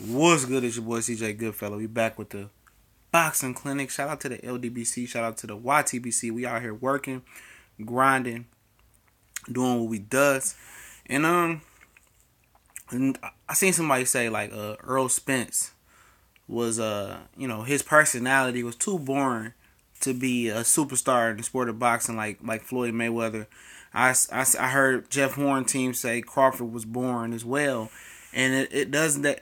What's good? It's your boy CJ Goodfellow. We back with the boxing clinic. Shout out to the LDBC. Shout out to the YTBC. We out here working, grinding, doing what we does. And I seen somebody say like Errol Spence was his personality was too boring to be a superstar in the sport of boxing like Floyd Mayweather. I heard Jeff Horn team say Crawford was boring as well, and it doesn't that.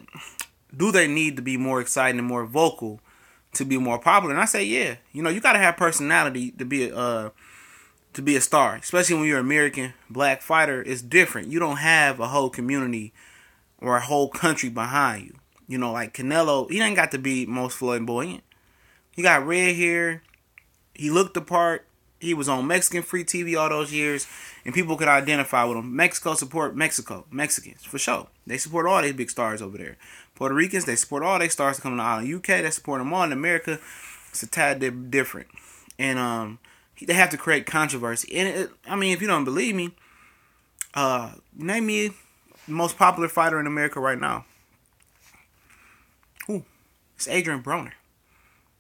Do they need to be more exciting and more vocal to be more popular? And I say, yeah. You got to have personality to be a star, especially when you're an American black fighter. It's different. You don't have a whole community or a whole country behind you. Like Canelo, he ain't got to be most flamboyant. He got red hair. He looked the part. He was on Mexican free TV all those years, and people could identify with him. Mexico support Mexicans, for sure. They support all these big stars over there. Puerto Ricans, they support all their stars to come to the island. UK, they support them all. In America, it's a tad different. And they have to create controversy. And, if you don't believe me, name me the most popular fighter in America right now. Who? It's Adrian Broner.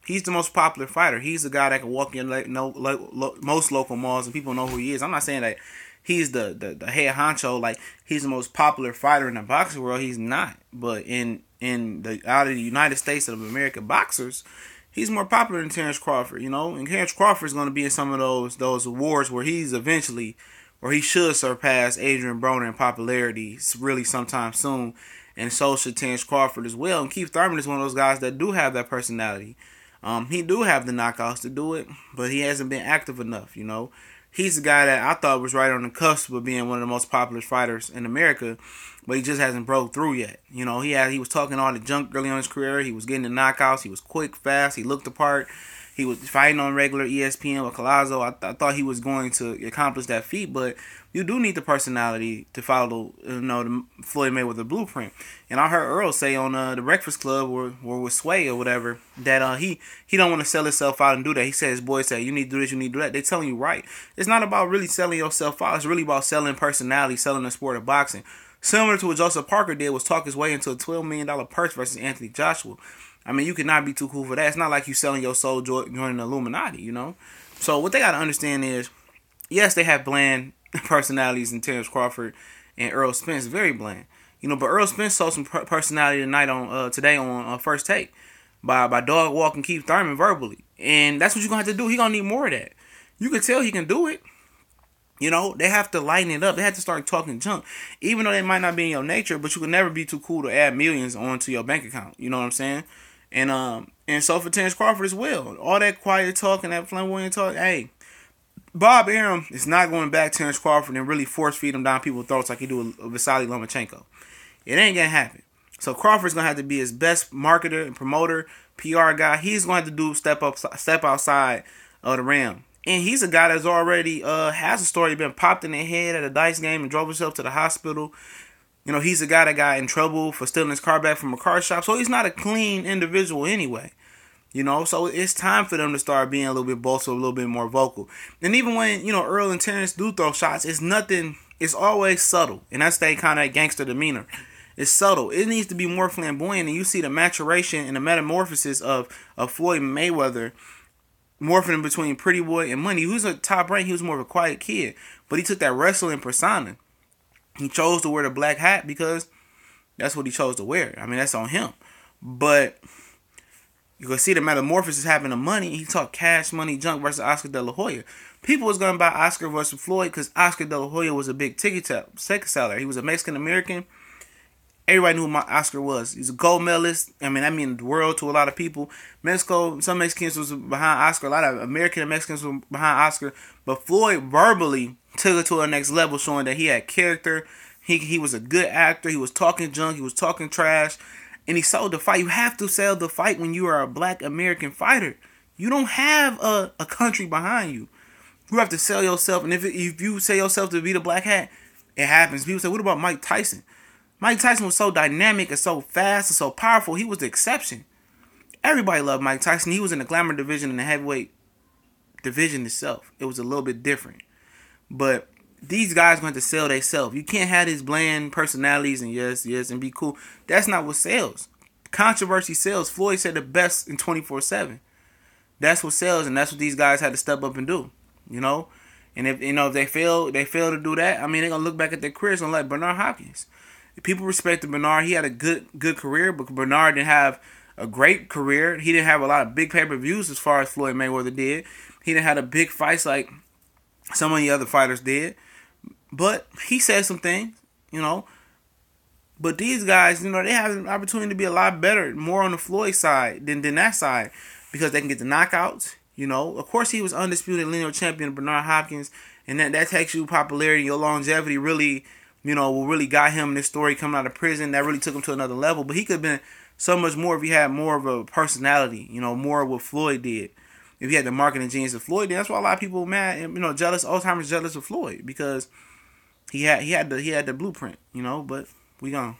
He's the most popular fighter. He's the guy that can walk in most local malls and people know who he is. I'm not saying that he's the head honcho, like he's the most popular fighter in the boxing world. He's not. But out of the United States of America boxers, he's more popular than Terence Crawford, And Terence Crawford is going to be in some of those awards where he should surpass Adrian Broner in popularity really sometime soon. And so should Terence Crawford as well. And Keith Thurman is one of those guys that do have that personality. He do have the knockouts to do it, but he hasn't been active enough, He's the guy that I thought was right on the cusp of being one of the most popular fighters in America, but he just hasn't broke through yet. He was talking all the junk early on in his career. He was getting the knockouts. He was quick, fast. He looked the part. He was fighting on regular ESPN with Collazo. I thought he was going to accomplish that feat, but you do need the personality to follow, the Floyd Mayweather blueprint. And I heard Errol say on the Breakfast Club or with Sway or whatever that he don't want to sell himself out and do that. He said his boys say you need to do this, you need to do that. They're telling you right. It's not about really selling yourself out. It's really about selling personality, selling the sport of boxing. Similar to what Joseph Parker did was talk his way into a $12 million purse versus Anthony Joshua. You could not be too cool for that. It's not like you selling your soul joining the Illuminati, So what they got to understand is, yes, they have bland personalities in Terence Crawford and Errol Spence, very bland. But Errol Spence saw some personality today on First Take by dog walking Keith Thurman verbally. And that's what you're going to have to do. He's going to need more of that. You can tell he can do it. They have to lighten it up. They have to start talking junk. Even though they might not be in your nature, but you can never be too cool to add millions onto your bank account. You know what I'm saying? And so for Terence Crawford as well. All that quiet talk and that flamboyant talk, hey, Bob Arum is not going back Terence Crawford and really force feed him down people's throats like he do with Vasily Lomachenko. It ain't going to happen. So Crawford's going to have to be his best marketer and promoter, PR guy. He's going to have to step outside of the rim. And he's a guy that's already has a story, been popped in the head at a dice game and drove himself to the hospital. He's a guy that got in trouble for stealing his car back from a car shop. So he's not a clean individual anyway. So it's time for them to start being a little bit bold, a little bit more vocal. And even when, Errol and Terence do throw shots, it's always subtle. And that's that kind of gangster demeanor. It's subtle. It needs to be more flamboyant. And you see the maturation and the metamorphosis of Floyd Mayweather morphing between Pretty Boy and Money. He was a top rank. He was more of a quiet kid. But he took that wrestling persona. He chose to wear the black hat because that's what he chose to wear. That's on him. But you can see the metamorphosis happening to Money. He talked Cash Money Junk versus Oscar De La Hoya. People was going to buy Oscar versus Floyd because Oscar De La Hoya was a big ticket seller. He was a Mexican-American. Everybody knew who Oscar was. He's a gold medalist. That means the world to a lot of people. Mexico, some Mexicans was behind Oscar. A lot of American and Mexicans were behind Oscar. But Floyd verbally took it to the next level, showing that he had character. He was a good actor. He was talking junk. He was talking trash. And he sold the fight. You have to sell the fight when you are a black American fighter. You don't have a country behind you. You have to sell yourself. And if you sell yourself to be the black hat, it happens. People say, what about Mike Tyson? Mike Tyson was so dynamic and so fast and so powerful. He was the exception. Everybody loved Mike Tyson. He was in the glamour division and the heavyweight division itself. It was a little bit different. But these guys going to sell themselves. You can't have these bland personalities and yes, and be cool. That's not what sells. controversy sells. Floyd said the best in 24/7. That's what sells, and that's what these guys had to step up and do. You know, and if if they fail to do that. I mean, they're gonna look back at their careers and like Bernard Hopkins. People respected Bernard. He had a good career, but Bernard didn't have a great career. He didn't have a lot of big pay-per-views as far as Floyd Mayweather did. He didn't have a big fights like some of the other fighters did. But he said some things, you know. But these guys, you know, they have an opportunity to be a lot better, more on the Floyd side than that side, because they can get the knockouts. You know, of course, he was undisputed lineal champion, Bernard Hopkins, and that takes you popularity. Your longevity really, you know, will really got him this story coming out of prison. That really took him to another level. But he could have been so much more if he had more of a personality, you know, more of what Floyd did. If he had the marketing genius of Floyd, that's why a lot of people mad, you know, jealous. Old timers jealous of Floyd because he had the blueprint, you know. But we gone.